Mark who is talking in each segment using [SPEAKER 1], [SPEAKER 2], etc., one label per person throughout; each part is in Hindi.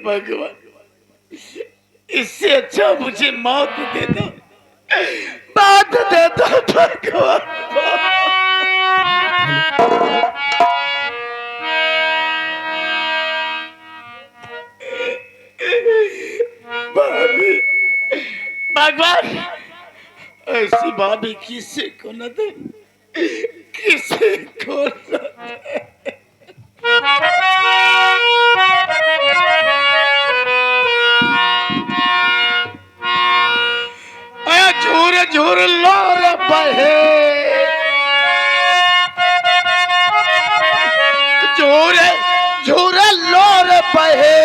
[SPEAKER 1] भगवान, इससे अच्छा मुझे मौत दे दो, मौत दे दो भगवान। भाभी, भगवान, ऐसी भाभी किसी को न दे, किसी को न दे। झूर झूर लोर बहे, झूर झूर लोर बहे,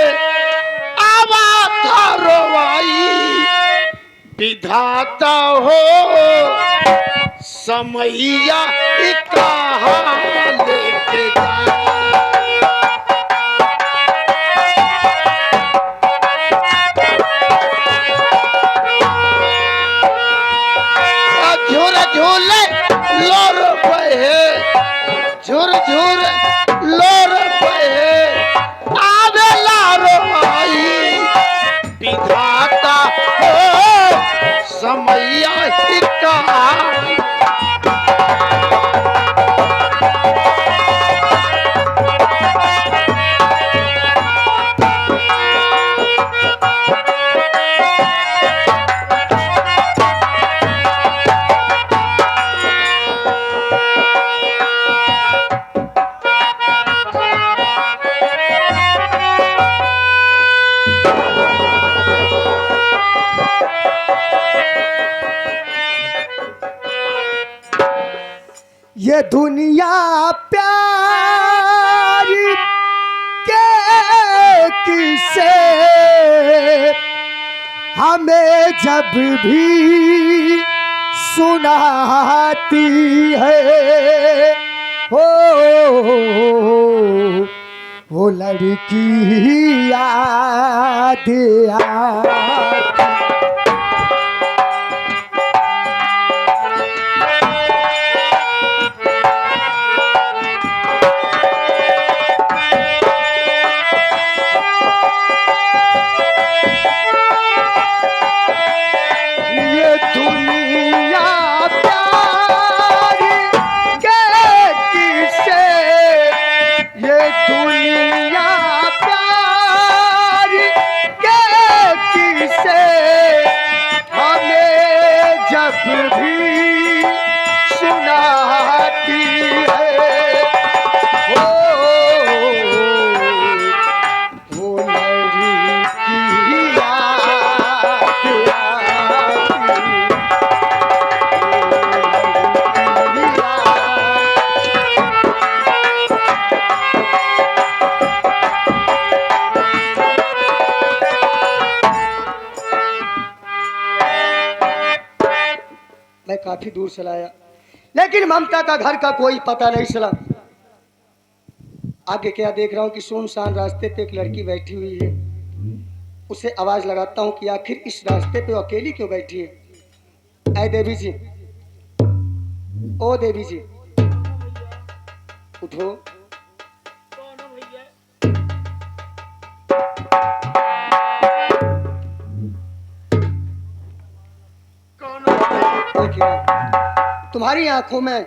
[SPEAKER 1] आवाज था रोवाई, विधाता हो समैया कहाँ लेके जा। झूर झूर लोर बहे, झूर झूर लोर बहे, आवेला रोवाई, विधाता हो समैया कहाँ।
[SPEAKER 2] ये दुनिया प्यारी के किसे हमें जब भी सुनाती है, वो लड़की याद आती। मैं काफी दूर से लाया, लेकिन ममता का घर का कोई पता नहीं चला। आगे क्या देख रहा हूँ कि सुनसान रास्ते पे एक लड़की बैठी हुई है। उसे आवाज लगाता हूँ कि आखिर इस रास्ते पे अकेली क्यों बैठी है। ऐ देवी जी, ओ देवी जी, उठो। तुम्हारी आंखों में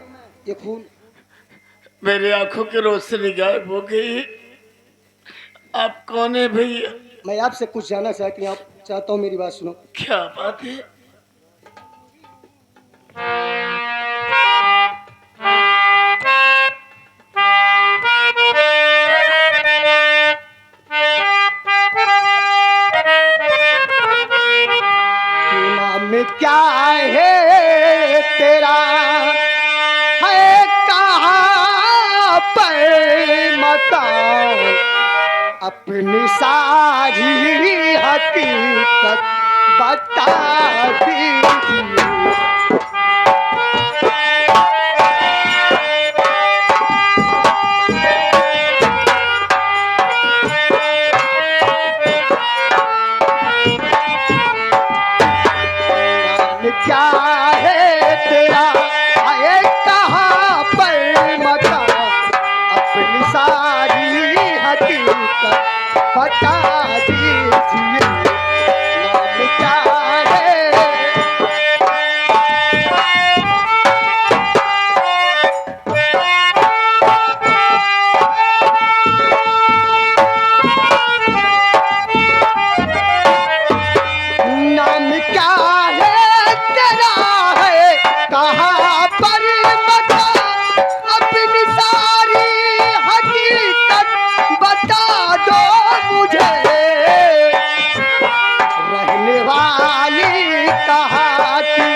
[SPEAKER 2] ये खून,
[SPEAKER 1] मेरी आंखों की रोशनी गायब हो गई। आप कौन है भैया?
[SPEAKER 2] मैं आपसे कुछ जानना चाहता हूँ, मेरी बात सुनो।
[SPEAKER 1] क्या बात है?
[SPEAKER 2] नाम क्या है तेरा, है कहाँ पर मकान, अपनी सारी हकीकत बता दीजिए। क्या है तेरा, है कहाँ पर मकान, अपनी सारी हकीकत बता दीजिए नाम क्या है। नाम क्या है तेरा है कहाँ पर बता, अपनी सारी हकीकत बता दो मुझे। रहने वाली कहाँ की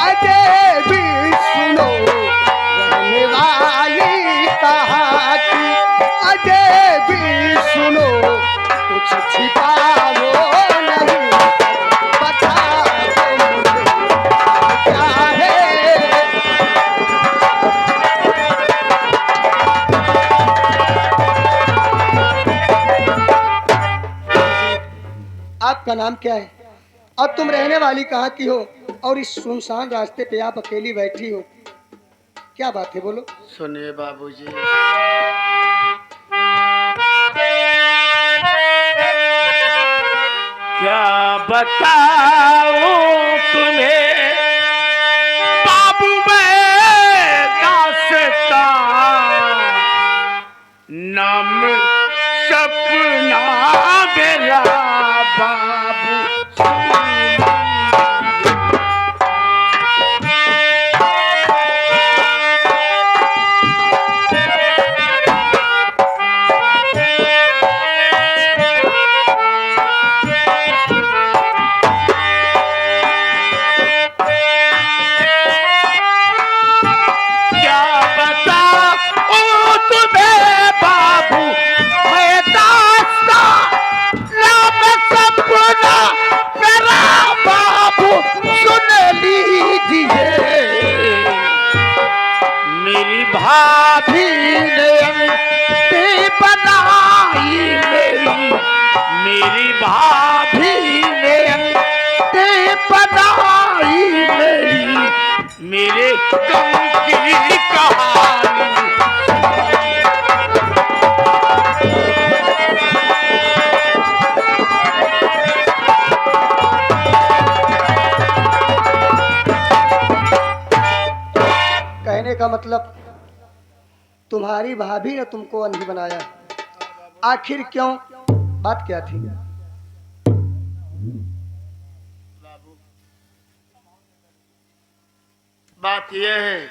[SPEAKER 2] अजय भी सुनो, रहने वाली कहाँ की अजय भी सुनो, कुछ छिपाओ नहीं, बता दो मुझे क्या है। आपका नाम क्या है और तुम रहने वाली कहाँ की हो, और इस सुनसान रास्ते पे आप अकेली बैठी हो, क्या बात है बोलो।
[SPEAKER 1] सुनिए बाबूजी, क्या बताऊं तुम्हें बाबू मैं दास्तां, नाम सपना मेरा बाबू भाभी ने अंगूठी बनाई मेरी भाभी ने अंगूठी बनाई मेरे गम की कहानी।
[SPEAKER 2] कहने का मतलब तुम्हारी भाभी ने तुमको अंधी बनाया, आखिर क्यों, बात क्या थी।
[SPEAKER 1] बात यह है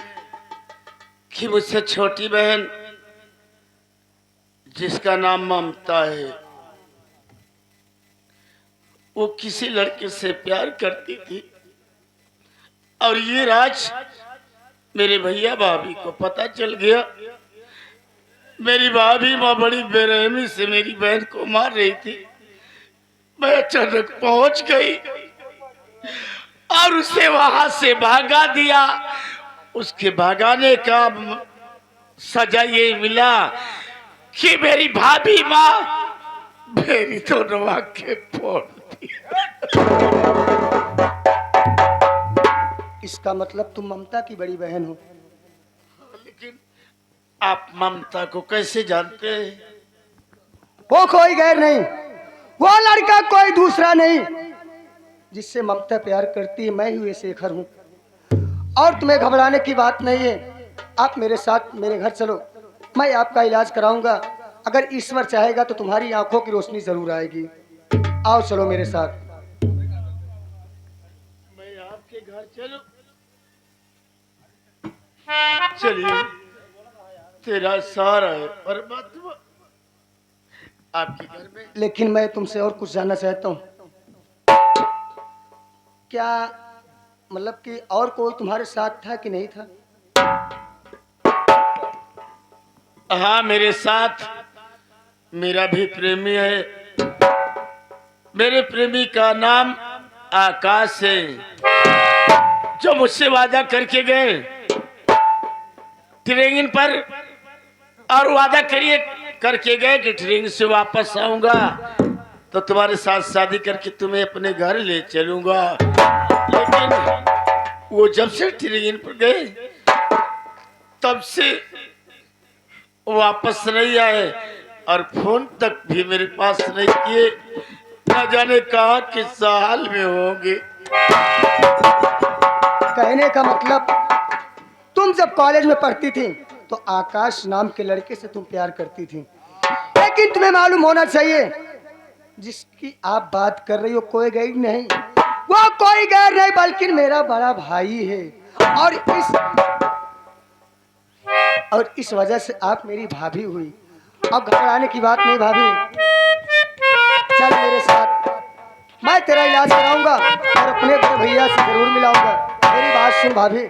[SPEAKER 1] कि मुझसे छोटी बहन जिसका नाम ममता है, वो किसी लड़के से प्यार करती थी और ये राज मेरे भैया भाभी को पता चल गया। मेरी भाभी माँ बड़ी बेरहमी से मेरी बहन को मार रही थी, मैं अचानक पहुंच गई और उसे वहां से भागा दिया। उसके भागाने का सजा ये मिला कि मेरी भाभी माँ मेरी दोनों आंखें फोड़ दी।
[SPEAKER 2] इसका मतलब तुम ममता की बड़ी बहन हो।
[SPEAKER 1] लेकिन आप ममता को कैसे जानते हैं?
[SPEAKER 2] वो कोई गैर नहीं, वो लड़का कोई दूसरा नहीं, जिससे ममता प्यार करती है मैं ही वे शेखर हूँ। और तुम्हें घबराने की बात नहीं है, आप मेरे साथ मेरे घर चलो, मैं आपका इलाज कराऊंगा। अगर ईश्वर चाहेगा तो तुम्हारी आंखों की रोशनी जरूर आएगी। आओ चलो मेरे साथ।
[SPEAKER 1] मैं आपके घर चलूं? चलिए, तेरा सहारा है परमात्मा आपके घर में।
[SPEAKER 2] लेकिन मैं तुमसे और कुछ जानना चाहता हूँ। क्या मतलब कि और कोई तुम्हारे साथ था कि नहीं था?
[SPEAKER 1] हाँ, मेरे साथ मेरा भी प्रेमी है। मेरे प्रेमी का नाम आकाश है, जो मुझसे वादा करके गए ट्रेनिंग पर, और वादा करके गए कि ट्रेनिंग से वापस आऊंगा तो तुम्हारे साथ शादी करके तुम्हें अपने घर ले चलूंगा। लेकिन वो जब से ट्रेनिंग पर गए तब से वापस नहीं आए। और फोन तक भी मेरे पास नहीं किए। न जाने कहाँ किस हाल में होंगे।
[SPEAKER 2] कहने का मतलब, तुम जब कॉलेज में पढ़ती थी तो आकाश नाम के लड़के से तुम प्यार करती थी, लेकिन तुम्हें मालूम होना चाहिए जिसकी आप बात कर रही हो कोई गैर नहीं, वो कोई गैर नहीं बल्कि मेरा बड़ा भाई है। और इस वजह से आप मेरी भाभी हुई। अब घबराने की बात नहीं भाभी, चल मेरे साथ, मैं तेरा इलाज कराऊंगा और अपने बड़े भैया से जरूर मिलाऊंगा। मेरी बात सुन भाभी,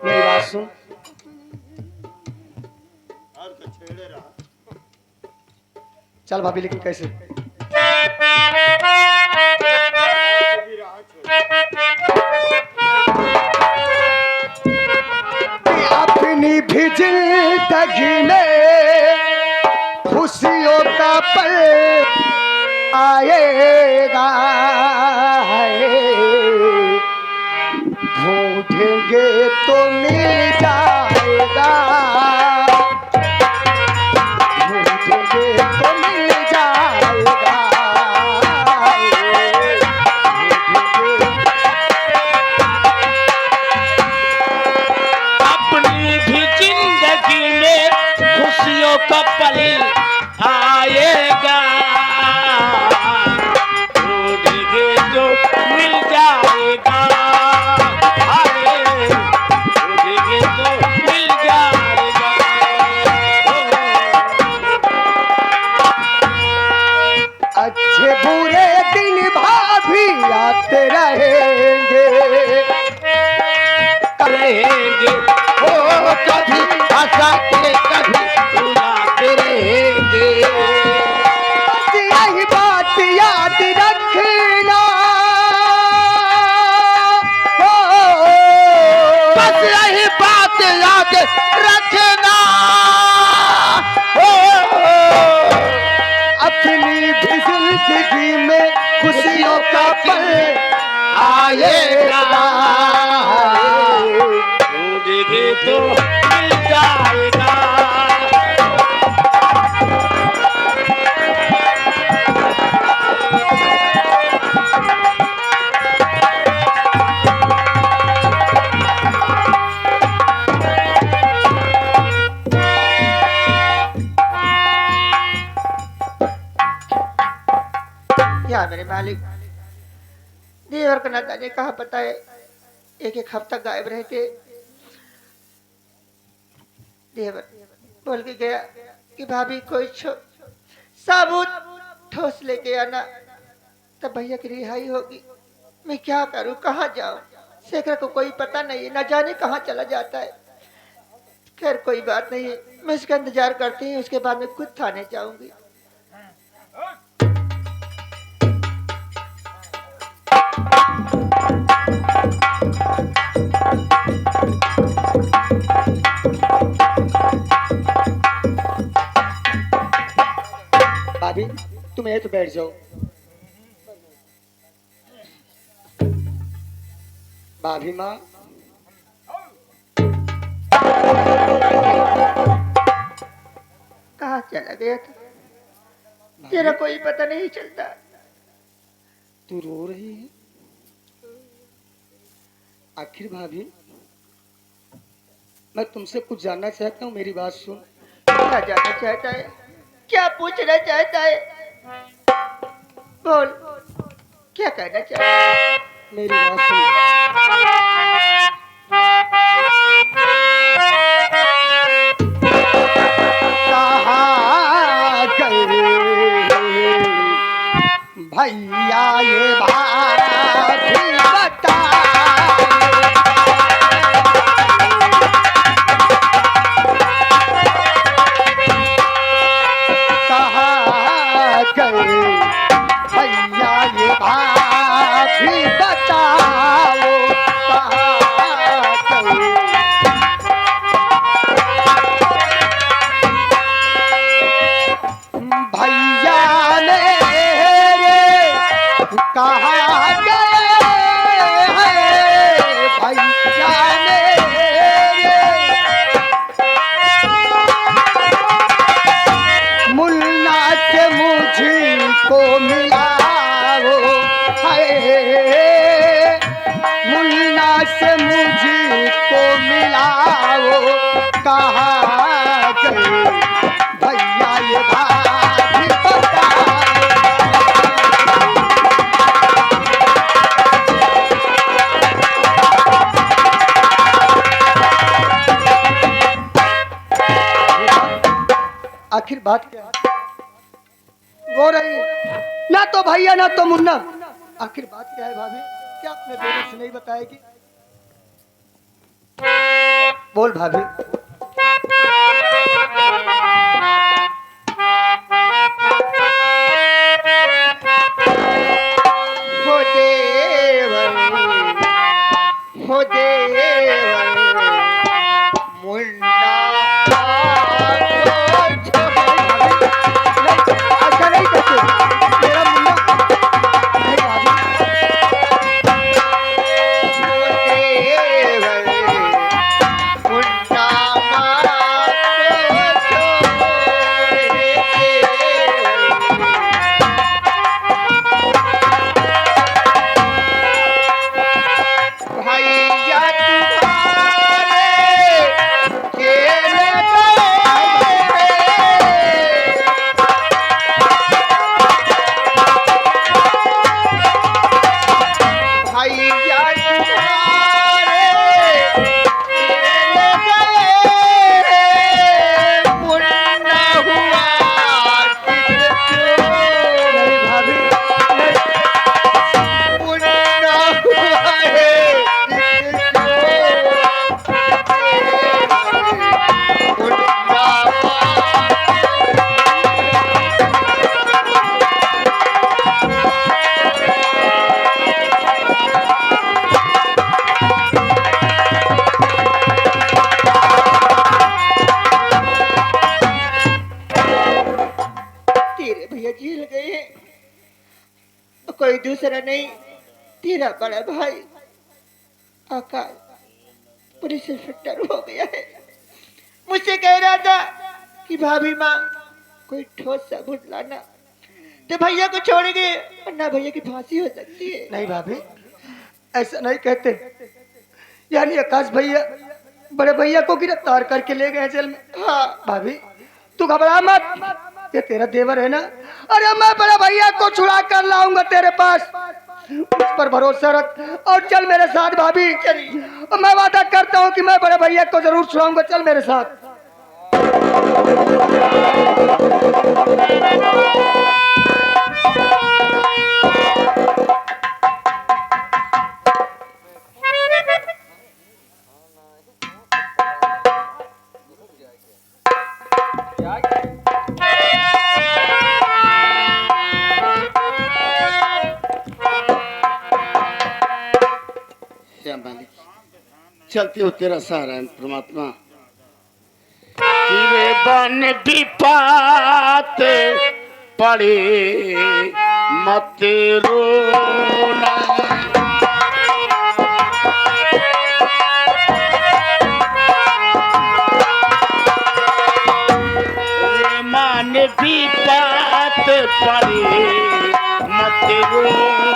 [SPEAKER 2] मेरी बात सुन। चल भाभी, लेकिन कैसे? अपनी भी जिंदगी में खुशियों का पल आएगा, ढूंढेंगे तो मिल जाएगा, ढूंढेंगे तो मिल जाएगा,
[SPEAKER 1] अपनी भी जिंदगी में खुशियों का पल आएगा, ढूंढेंगे तो मिल जाएगा, ढूंढेंगे तो मिल जाएगा।
[SPEAKER 2] अच्छे बुरे दिन भाभी आते रहेंगे,
[SPEAKER 1] रहेंगे ओ कभी हंसाते कभी रुलाते रहेंगे।
[SPEAKER 2] बस यही बात याद रखना,
[SPEAKER 1] बस यही बात याद रखना,
[SPEAKER 2] अपनी भी जिंदगी में खुशियों का पल
[SPEAKER 1] आएगा, ढूंढेंगे तो मिल जाएगा।
[SPEAKER 2] या मेरे मालिक, देवर का न जाने कहाँ पता है, एक एक हफ्ता गायब रहते। देवर बोल के गया कि भाभी कोई साबुत ठोस लेके आना, तब भैया की रिहाई होगी। मैं क्या करूं, कहाँ जाऊं? शेखर को कोई पता नहीं है, न जाने कहाँ चला जाता है। खैर कोई बात नहीं है, मैं इसका इंतजार करती हूँ, उसके बाद मैं खुद थाने जाऊंगी। भाभी तुम यहीं तो बैठ जाओ। भाभी माँ, कहाँ चला गया था? तेरा कोई पता नहीं चलता। तू रो रही है? आखिर भाभी, मैं तुमसे कुछ जानना चाहता हूँ, मेरी बात सुन। क्या जानना चाहता है? क्या पूछना चाहता है? बोल, क्या कहना चाहता है? मेरी बात सुन। कहाँ गए भैया ये बात बता, कहाँ गए भैया ये बात भी बताओ, कहाँ गए? भैया मेरे कहाँ गए हैं? भैया मेरे से मुझको मिलाओ, हाय मुन्ना से मुझको मिलाओ, कहाँ गए भैया ये भाभी बताओ। आखिर बात क्या है? रो रही है, ना तो भैया ना तो मुन्ना। आखिर बात क्या है भाभी? क्या अपने दोनों से नहीं बताएगी? बोल भाभी। हो देवर, हो देवर, मुन्ना ऐसा नहीं कहते, मेरा मुन्ना नहीं भाभी। हो देवर, मुन्ना भैया तुम्हारे खेल भैया तुम्हारे खेल गए, मुन्ना हुआ नहीं भाभी, मुन्ना हुआ है तेरे भैया जेल गए हैं, कोई दूसरा नहीं, तेरा बड़ा भाई आकाश पुलिस इंस्पेक्टर हो गया है। मुझसे कह रहा था कि भाभी माँ कोई ठोस सबूत लाना, तो भैया को छोड़ेंगे वरना भैया की फांसी हो सकती है। नहीं भाभी, ऐसा नहीं कहते। यानी आकाश भैया बड़े भैया को गिरफ्तार करके ले गए जेल में। हाँ भाभी, तू घबरा मत, ये तेरा देवर है ना। अरे मैं बड़े भैया को छुड़ा कर लाऊंगा तेरे पास, उस पर भरोसा रख और चल मेरे साथ भाभी। और मैं वादा करता हूँ कि मैं बड़े भैया को जरूर छुड़ाऊंगा, चल मेरे साथ।
[SPEAKER 1] चलती हो तेरा सहारा है परमात्मा। तेरे बन विपात पड़े मत रोना, तेरे मन विपात पड़े मत रोना,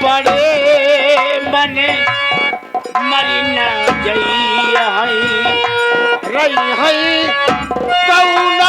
[SPEAKER 1] पड़े मने मरी न गई है रही है कौन